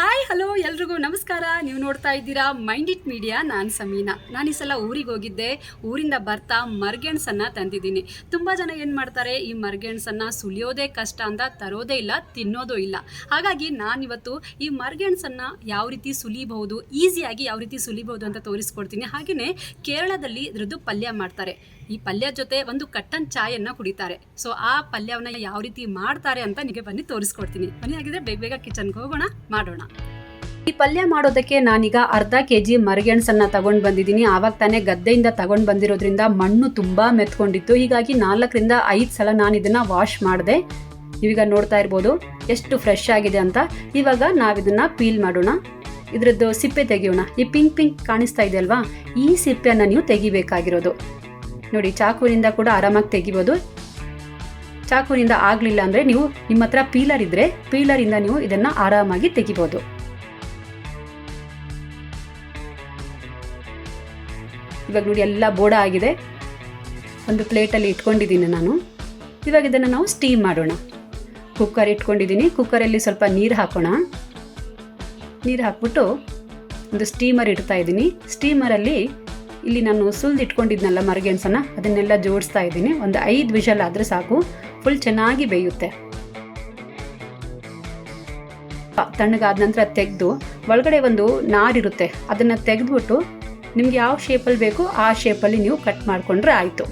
Hi hello ಎಲ್ರಿಗೂ ನಮಸ್ಕಾರ. ನೀವು ನೋಡ್ತಾ ಇದ್ದೀರಾ ಮೈಂಡ್ ಇಟ್ ಮೀಡಿಯಾ. ನಾನು ಸಮೀನಾ. ನಾನು ಈ ಸಲ ಊರಿಗೆ ಹೋಗಿದ್ದೆ. ಊರಿಂದ ಬರ್ತಾ ಮರ್ಗೆಣ್ಸನ್ನು ತಂದಿದ್ದೀನಿ. ತುಂಬ ಜನ ಏನು ಮಾಡ್ತಾರೆ, ಈ ಮರ್ಗೆಣ್ಸನ್ನು ಸುಲಿಯೋದೇ ಕಷ್ಟ ಅಂತ ತರೋದೇ ಇಲ್ಲ, ತಿನ್ನೋದು ಇಲ್ಲ. ಹಾಗಾಗಿ ನಾನಿವತ್ತು ಈ ಮರ್ಗೆಣ್ಸನ್ನು ಯಾವ ರೀತಿ ಸುಲಿಬಹುದು, ಈಸಿಯಾಗಿ ಯಾವ ರೀತಿ ಸುಲಿಬಹುದು ಅಂತ ತೋರಿಸ್ಕೊಡ್ತೀನಿ. ಹಾಗೆಯೇ ಕೇರಳದಲ್ಲಿ ಇದ್ರದ್ದು ಪಲ್ಯ ಮಾಡ್ತಾರೆ. ಈ ಪಲ್ಯ ಜೊತೆ ಒಂದು ಕಟ್ಟನ್ ಚಾಯನ್ನು ಕುಡಿತಾರೆ. ಸೊ ಆ ಪಲ್ಯವನ್ನು ಯಾವ ರೀತಿ ಮಾಡ್ತಾರೆ ಅಂತ ನಿಮಗೆ ಬನ್ನಿ ತೋರಿಸ್ಕೊಡ್ತೀನಿ. ಬನ್ನಿ, ಹಾಗಿದ್ರೆ ಬೇಗ ಕಿಚನ್ಗೆ ಹೋಗೋಣ, ಮಾಡೋಣ. ಈ ಪಲ್ಯ ಮಾಡೋದಕ್ಕೆ ನಾನೀಗ ಅರ್ಧ kg ಮರಗೆಣಸನ್ನು ತಗೊಂಡು ಬಂದಿದ್ದೀನಿ. ಆವಾಗ ತಾನೇ ಗದ್ದೆಯಿಂದ ತಗೊಂಡು ಬಂದಿರೋದ್ರಿಂದ ಮಣ್ಣು ತುಂಬ ಮೆತ್ಕೊಂಡಿತ್ತು. ಹೀಗಾಗಿ 4 ರಿಂದ 5 ಸಲ ನಾನು ಇದನ್ನು ವಾಶ್ ಮಾಡಿದೆ. ನೀವೀಗ ನೋಡ್ತಾ ಇರ್ಬೋದು ಎಷ್ಟು ಫ್ರೆಶ್ ಆಗಿದೆ ಅಂತ. ಇವಾಗ ನಾವಿದನ್ನು ಪೀಲ್ ಮಾಡೋಣ. ಇದರದ್ದು ಸಿಪ್ಪೆ ತೆಗೆಯೋಣ. ಈ ಪಿಂಕ್ ಕಾಣಿಸ್ತಾ ಇದೆ ಅಲ್ವಾ, ಈ ಸಿಪ್ಪೆಯನ್ನು ನೀವು ತೆಗಿಬೇಕಾಗಿರೋದು. ನೋಡಿ, ಚಾಕುವಿನಿಂದ ಕೂಡ ಆರಾಮಾಗಿ ತೆಗಿಬೋದು. ಚಾಕುವಿನಿಂದ ಆಗಲಿಲ್ಲ ಅಂದರೆ ನೀವು ನಿಮ್ಮ ಹತ್ರ ಪೀಲರ್ ಇದ್ದರೆ ಪೀಲರಿಂದ ನೀವು ಇದನ್ನು ಆರಾಮಾಗಿ ತೆಗಿಬೋದು. ಇವಾಗ ನೋಡಿ ಎಲ್ಲ ಬೋಡ ಆಗಿದೆ. ಒಂದು ಪ್ಲೇಟಲ್ಲಿ ಇಟ್ಕೊಂಡಿದ್ದೀನಿ ನಾನು. ಇವಾಗ ಇದನ್ನು ನಾವು ಸ್ಟೀಮ್ ಮಾಡೋಣ. ಕುಕ್ಕರ್ ಇಟ್ಕೊಂಡಿದ್ದೀನಿ. ಕುಕ್ಕರಲ್ಲಿ ಸ್ವಲ್ಪ ನೀರು ಹಾಕೋಣ. ನೀರು ಹಾಕ್ಬಿಟ್ಟು ಒಂದು ಸ್ಟೀಮರ್ ಇಡ್ತಾ ಇದ್ದೀನಿ. ಸ್ಟೀಮರಲ್ಲಿ ಇಲ್ಲಿ ನಾನು ಸುಲಿದು ಇಟ್ಕೊಂಡಿದ್ನಲ್ಲ ಮರಗೆಣಸನ್ನು, ಅದನ್ನೆಲ್ಲ ಜೋಡಿಸ್ತಾ ಇದ್ದೀನಿ. ಒಂದು 5 ವಿಷಲ್ ಆದರೆ ಸಾಕು, ಫುಲ್ ಚೆನ್ನಾಗಿ ಬೇಯುತ್ತೆ. ತಣ್ಣಗಾದ ನಂತರ ತೆಗೆದು ಒಳಗಡೆ ಒಂದು ನಾರಿರುತ್ತೆ, ಅದನ್ನು ತೆಗೆದ್ಬಿಟ್ಟು ನಿಮ್ಗೆ ಯಾವ ಶೇಪಲ್ಲಿ ಬೇಕೋ ಆ ಶೇಪಲ್ಲಿ ನೀವು ಕಟ್ ಮಾಡಿಕೊಂಡ್ರೆ ಆಯಿತು.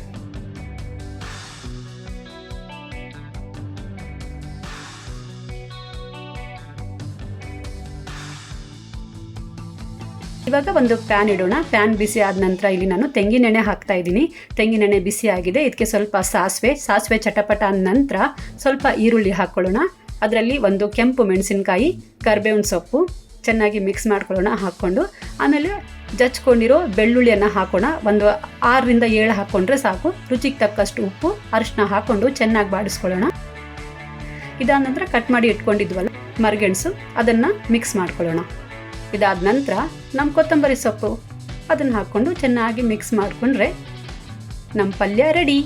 ಇವಾಗ ಒಂದು ಪ್ಯಾನ್ ಇಡೋಣ. ಪ್ಯಾನ್ ಬಿಸಿ ಆದ ನಂತರ ಇಲ್ಲಿ ನಾನು ತೆಂಗಿನೆಣ್ಣೆ ಹಾಕ್ತಾ ಇದ್ದೀನಿ. ತೆಂಗಿನೆಣ್ಣೆ ಬಿಸಿ ಆಗಿದೆ. ಇದಕ್ಕೆ ಸ್ವಲ್ಪ ಸಾಸಿವೆ ಚಟಪಟ ಆದ ನಂತರ ಸ್ವಲ್ಪ ಈರುಳ್ಳಿ ಹಾಕ್ಕೊಳ್ಳೋಣ. ಅದರಲ್ಲಿ ಒಂದು ಕೆಂಪು ಮೆಣಸಿನಕಾಯಿ, ಕರಿಬೇವಿನ ಸೊಪ್ಪು ಚೆನ್ನಾಗಿ ಮಿಕ್ಸ್ ಮಾಡ್ಕೊಳ್ಳೋಣ. ಹಾಕ್ಕೊಂಡು ಆಮೇಲೆ ಜಚ್ಕೊಂಡಿರೋ ಬೆಳ್ಳುಳ್ಳಿಯನ್ನು ಹಾಕೋಣ. ಒಂದು 6 ರಿಂದ 7 ಹಾಕ್ಕೊಂಡ್ರೆ ಸಾಕು. ರುಚಿಗೆ ತಕ್ಕಷ್ಟು ಉಪ್ಪು, ಅರಿಶಿನ ಹಾಕ್ಕೊಂಡು ಚೆನ್ನಾಗಿ ಬಾಡಿಸ್ಕೊಳ್ಳೋಣ. ಇದಾದ ನಂತರ ಕಟ್ ಮಾಡಿ ಇಟ್ಕೊಂಡಿದ್ವಲ್ಲ ಮರಗೆಣಸು, ಅದನ್ನು ಮಿಕ್ಸ್ ಮಾಡ್ಕೊಳ್ಳೋಣ. ಇದಾದ ನಂತರ ನಮ್ಮ ಕೊತ್ತಂಬರಿ ಸೊಪ್ಪು ಅದನ್ನು ಹಾಕ್ಕೊಂಡು ಚೆನ್ನಾಗಿ ಮಿಕ್ಸ್ ಮಾಡಿಕೊಂಡ್ರೆ ನಮ್ಮ ಪಲ್ಯ ರೆಡಿ.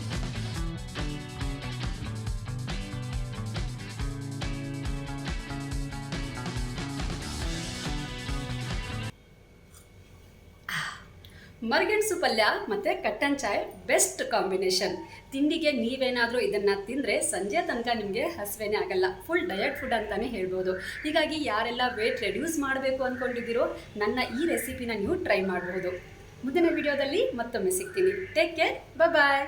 ಮರಗೆಣಸು ಪಲ್ಯ ಮತ್ತು ಕಟ್ಟನ್ ಚಾಯ್ ಬೆಸ್ಟ್ ಕಾಂಬಿನೇಷನ್. ತಿಂಡಿಗೆ ನೀವೇನಾದರೂ ಇದನ್ನು ತಿಂದರೆ ಸಂಜೆ ತನಕ ನಿಮಗೆ ಹಸಿವೆನೇ ಆಗಲ್ಲ. ಫುಲ್ ಡಯಟ್ ಫುಡ್ ಅಂತಲೇ ಹೇಳ್ಬೋದು. ಹೀಗಾಗಿ ಯಾರೆಲ್ಲ ವೇಟ್ ರೆಡ್ಯೂಸ್ ಮಾಡಬೇಕು ಅಂದ್ಕೊಂಡಿದ್ದೀರೋ ನನ್ನ ಈ ರೆಸಿಪಿನ ನೀವು ಟ್ರೈ ಮಾಡಬಹುದು. ಮುಂದಿನ ವಿಡಿಯೋದಲ್ಲಿ ಮತ್ತೊಮ್ಮೆ ಸಿಗ್ತೀನಿ. ಟೇಕ್ ಕೇರ್, ಬಾಯ್.